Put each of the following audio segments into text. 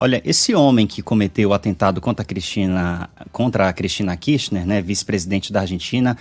Olha, esse homem que cometeu o atentado contra a Cristina Kirchner, né, vice-presidente da Argentina,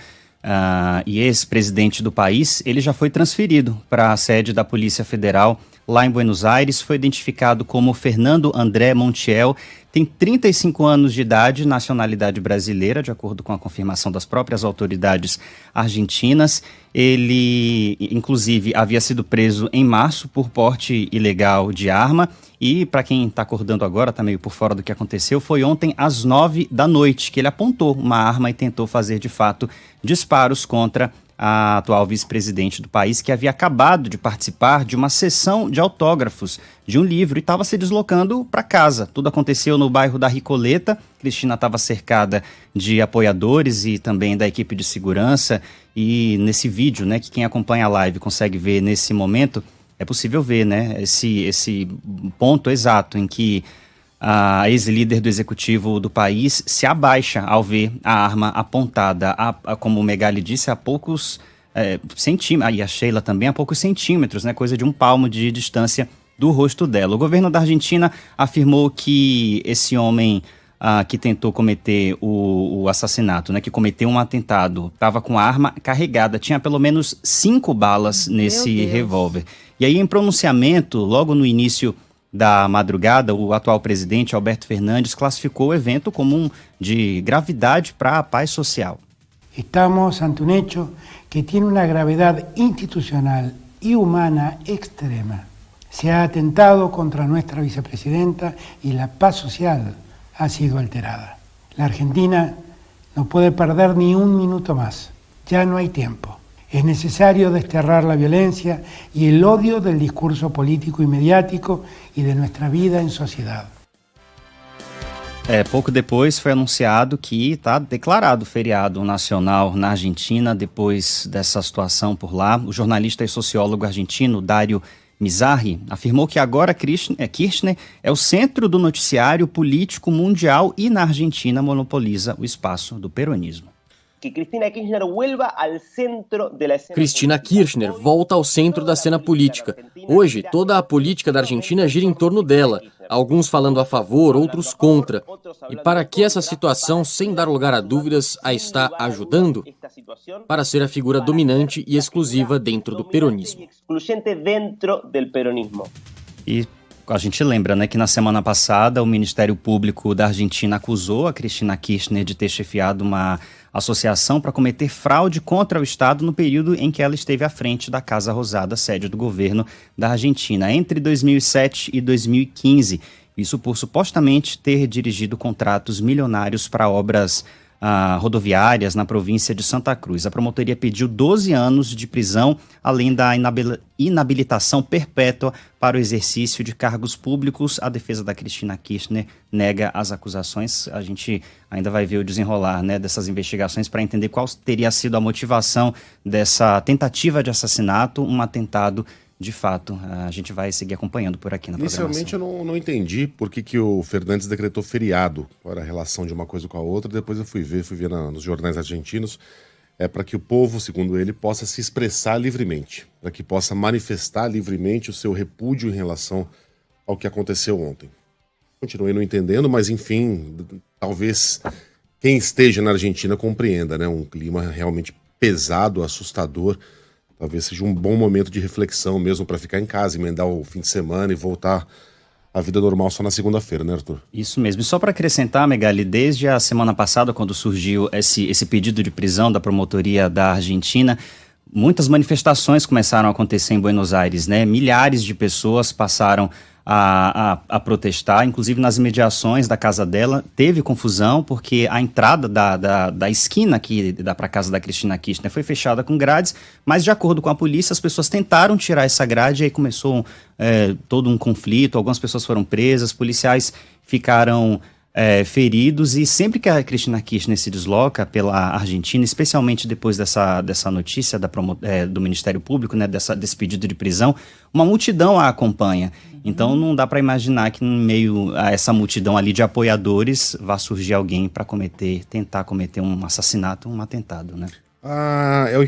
e ex-presidente do país, ele já foi transferido para a sede da Polícia Federal lá em Buenos Aires. Foi identificado como Fernando André Montiel, tem 35 anos de idade, nacionalidade brasileira, de acordo com a confirmação das próprias autoridades argentinas. Ele, inclusive, havia sido preso em março por porte ilegal de arma. E, para quem está acordando agora, está meio por fora do que aconteceu, foi ontem às 9 da noite que ele apontou uma arma e tentou fazer, de fato, disparos contra a atual vice-presidente do país, que havia acabado de participar de uma sessão de autógrafos de um livro e estava se deslocando para casa. Tudo aconteceu no bairro da Ricoleta. Cristina estava cercada de apoiadores e também da equipe de segurança. E nesse vídeo, né, que quem acompanha a live consegue ver nesse momento, é possível ver, né, esse ponto exato em que a ex-líder do executivo do país se abaixa ao ver a arma apontada, como o Megali disse, a poucos centímetros, e a Sheila também, a poucos centímetros, né, coisa de um palmo de distância do rosto dela. O governo da Argentina afirmou que esse homem que tentou cometer o assassinato, né, que cometeu um atentado, estava com a arma carregada, tinha pelo menos 5 balas nesse revólver. E aí, em pronunciamento, logo no início da madrugada, o atual presidente, Alberto Fernandes, classificou o evento como um de gravidade para a paz social. Estamos ante un hecho que tiene una gravedad institucional y humana extrema. Se ha atentado contra nuestra vicepresidenta y la paz social ha sido alterada. La Argentina no puede perder ni un minuto más. Ya no hay tiempo. Es necesario desterrar la violencia y el odio del discurso político y mediático y de nuestra vida en sociedad. Pouco depois foi anunciado que está declarado feriado nacional na Argentina depois dessa situação por lá. O jornalista e sociólogo argentino Dario Mizrahi afirmou que agora Kirchner é o centro do noticiário político mundial e na Argentina monopoliza o espaço do peronismo. Cristina Kirchner volta ao centro da cena política. Hoje, toda a política da Argentina gira em torno dela, alguns falando a favor, outros contra. E para que essa situação, sem dar lugar a dúvidas, a está ajudando? Para ser a figura dominante e exclusiva dentro do peronismo. E a gente lembra, né, que na semana passada o Ministério Público da Argentina acusou a Cristina Kirchner de ter chefiado uma associação para cometer fraude contra o Estado no período em que ela esteve à frente da Casa Rosada, sede do governo da Argentina, entre 2007 e 2015. Isso por supostamente ter dirigido contratos milionários para obras rodoviárias na província de Santa Cruz. A promotoria pediu 12 anos de prisão, além da inabilitação perpétua para o exercício de cargos públicos. A defesa da Cristina Kirchner nega as acusações. A gente ainda vai ver o desenrolar, né, dessas investigações para entender qual teria sido a motivação dessa tentativa de assassinato, um atentado. De fato, a gente vai seguir acompanhando por aqui na programação. Inicialmente eu não entendi por que o Fernandes decretou feriado, qual era a relação de uma coisa com a outra. Depois eu fui ver nos jornais argentinos, para que o povo, segundo ele, possa se expressar livremente, para que possa manifestar livremente o seu repúdio em relação ao que aconteceu ontem. Continuei não entendendo, mas enfim, talvez quem esteja na Argentina compreenda, né? Um clima realmente pesado, assustador. Talvez seja um bom momento de reflexão mesmo para ficar em casa, emendar o fim de semana e voltar à vida normal só na segunda-feira, né, Arthur? Isso mesmo. E só para acrescentar, Megali, desde a semana passada, quando surgiu esse pedido de prisão da promotoria da Argentina, muitas manifestações começaram a acontecer em Buenos Aires, né? Milhares de pessoas passaram a protestar, inclusive nas imediações da casa dela. Teve confusão porque a entrada da esquina que dá para a casa da Cristina Kirchner foi fechada com grades, mas de acordo com a polícia as pessoas tentaram tirar essa grade e aí começou todo um conflito, algumas pessoas foram presas, policiais ficaram feridos, e sempre que a Cristina Kirchner se desloca pela Argentina, especialmente depois dessa notícia do Ministério Público, né, desse pedido de prisão, uma multidão a acompanha. Então não dá para imaginar que no meio a essa multidão ali de apoiadores vá surgir alguém para tentar cometer um assassinato, um atentado, né?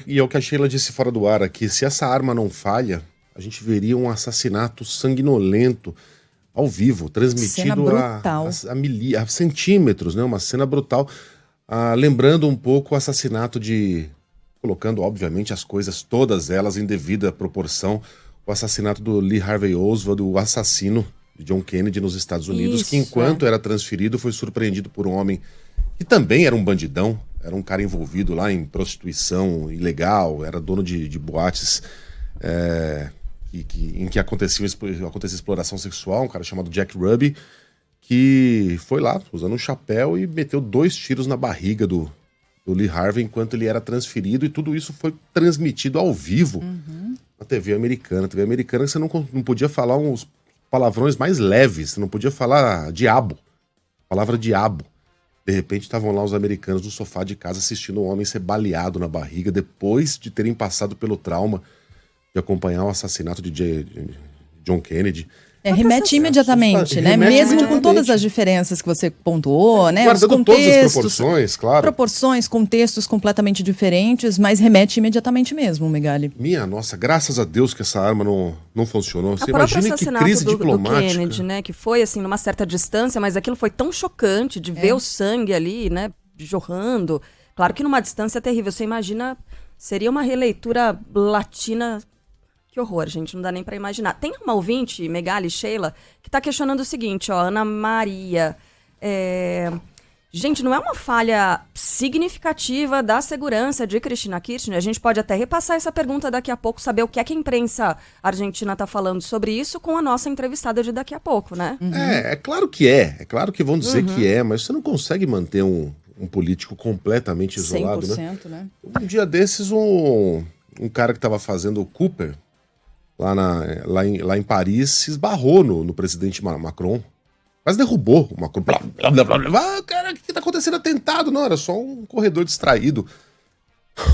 E é o que a Sheila disse fora do ar aqui, se essa arma não falha, a gente veria um assassinato sanguinolento ao vivo, transmitido a centímetros, né? Uma cena brutal, lembrando um pouco o assassinato colocando, obviamente, as coisas, todas elas em devida proporção, o assassinato do Lee Harvey Oswald, o assassino de John Kennedy nos Estados Unidos, que enquanto era transferido foi surpreendido por um homem que também era um bandidão, era um cara envolvido lá em prostituição ilegal, era dono de boates em que acontecia exploração sexual, um cara chamado Jack Ruby, que foi lá usando um chapéu e meteu 2 tiros na barriga do Lee Harvey enquanto ele era transferido, e tudo isso foi transmitido ao vivo na TV americana. TV americana, você não podia falar uns palavrões mais leves, você não podia falar diabo, a palavra diabo. De repente estavam lá os americanos no sofá de casa assistindo um homem ser baleado na barriga depois de terem passado pelo trauma de acompanhar o assassinato de John Kennedy. Remete imediatamente, né? Mesmo com todas as diferenças que você pontuou, né? Guardando todas as proporções, claro. Proporções, contextos completamente diferentes, mas remete imediatamente mesmo, Megali. Minha nossa, graças a Deus que essa arma não funcionou. Você imagina que crise diplomática. Do Kennedy, né? Que foi assim, numa certa distância, mas aquilo foi tão chocante de ver o sangue ali, né? Jorrando. Claro que numa distância terrível. Você imagina, seria uma releitura latina. Que horror, gente, não dá nem pra imaginar. Tem uma ouvinte, Megali, Sheila, que tá questionando o seguinte, ó, Ana Maria. Gente, não é uma falha significativa da segurança de Cristina Kirchner? A gente pode até repassar essa pergunta daqui a pouco, saber o que é que a imprensa argentina tá falando sobre isso com a nossa entrevistada de daqui a pouco, né? É claro que é. É claro que vão dizer que é, mas você não consegue manter um político completamente isolado, 100%, né? Um dia desses, um cara que tava fazendo o Cooper lá em Paris se esbarrou no presidente Macron. Quase derrubou o Macron. Cara, o que tá acontecendo? Atentado? Não, era só um corredor distraído.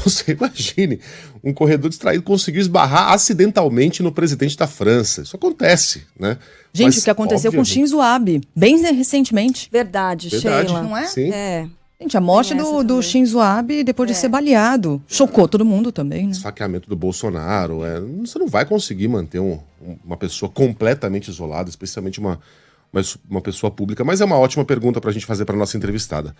Você imagine, um corredor distraído conseguiu esbarrar acidentalmente no presidente da França. Isso acontece, né? Gente, o que aconteceu com Shinzo Abe, bem recentemente. Verdade, Sheila. Não é? Sim. Gente, a morte do Shinzo Abe depois de ser baleado. Chocou todo mundo também, né? Esfaqueamento do Bolsonaro. Você não vai conseguir manter uma pessoa completamente isolada, especialmente uma pessoa pública. Mas é uma ótima pergunta pra gente fazer pra nossa entrevistada.